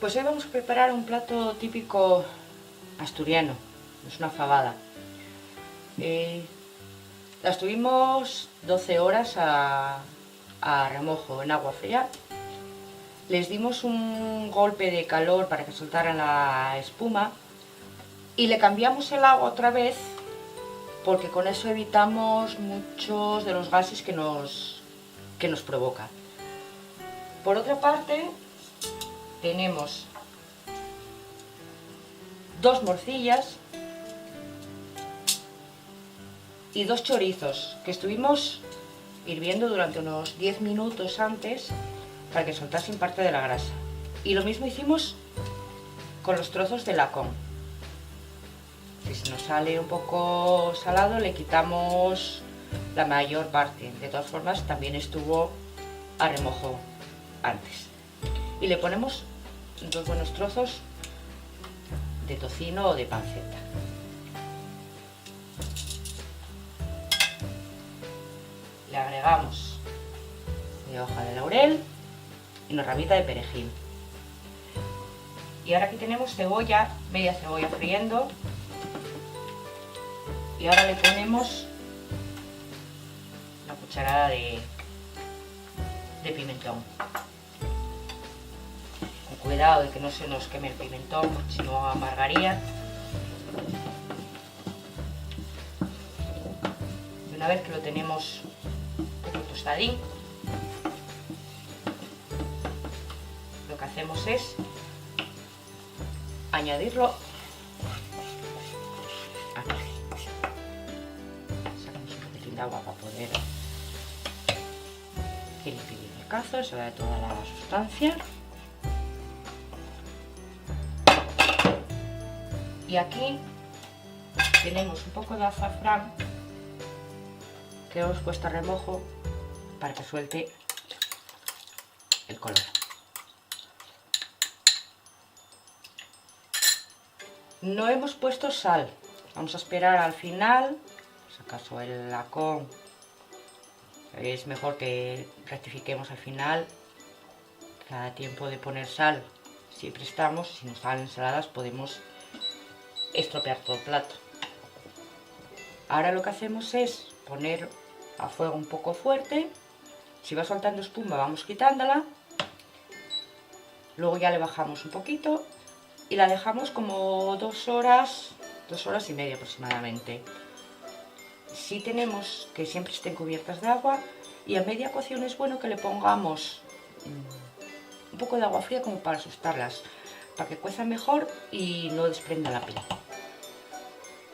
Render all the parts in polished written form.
Pues hoy vamos a preparar un plato típico asturiano, es una fabada. Las tuvimos 12 horas a remojo en agua fría. Les dimos un golpe de calor para que soltaran la espuma y le cambiamos el agua otra vez porque con eso evitamos muchos de los gases que nos provoca. Por otra parte, tenemos 2 morcillas y 2 chorizos que estuvimos hirviendo durante unos 10 minutos antes para que soltasen parte de la grasa. Y lo mismo hicimos con los trozos de lacón. Si se nos sale un poco salado, le quitamos la mayor parte. De todas formas, también estuvo a remojo antes. Y le ponemos 2 buenos trozos de tocino o de panceta. Le agregamos media hoja de laurel y una ramita de perejil. Y ahora aquí tenemos cebolla, media cebolla friendo. Y ahora le ponemos una cucharada de pimentón. Con cuidado de que no se nos queme el pimentón, porque si no amargaría. Y una vez que lo tenemos un poco tostadín, lo que hacemos es añadirlo aquí. Sacamos un poquitín de agua para poder que limpie bien el cazo, se vea toda la sustancia. Y aquí tenemos un poco de azafrán que hemos puesto a remojo para que suelte el color. No hemos puesto sal, vamos a esperar al final, si acaso el lacón es mejor que rectifiquemos al final. Cada tiempo de poner sal siempre estamos, si nos salen saladas podemos estropear todo el plato. Ahora lo que hacemos es poner a fuego un poco fuerte, si va soltando espuma vamos quitándola, luego ya le bajamos un poquito y la dejamos como 2 horas y media aproximadamente. Si tenemos que siempre estén cubiertas de agua, y a media cocción es bueno que le pongamos un poco de agua fría como para asustarlas, para que cuezan mejor y no desprenda la piel.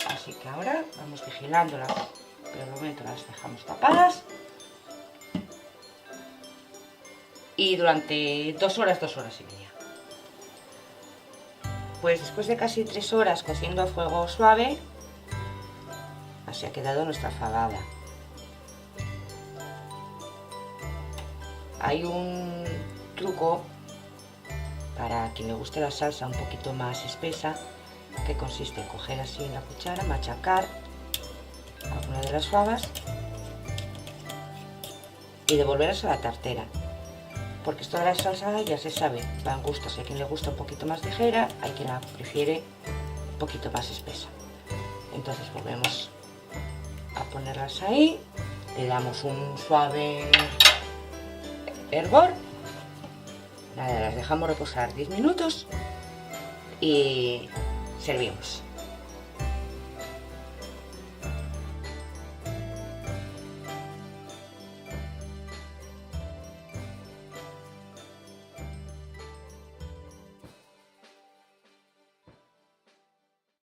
Así que ahora vamos vigilándolas, pero de momento las dejamos tapadas y durante 2 horas y media. Pues después de casi 3 horas cociendo a fuego suave, así ha quedado nuestra fabada. Hay un truco para quien le guste la salsa un poquito más espesa, que consiste en coger así en la cuchara, machacar alguna de las fabas y devolverlas a la tartera, porque esto de la salsa ya se sabe, va en gustos. Hay quien le gusta un poquito más ligera, hay quien la prefiere un poquito más espesa. Entonces volvemos a ponerlas ahí, le damos un suave hervor, nada, las dejamos reposar 10 minutos y servimos.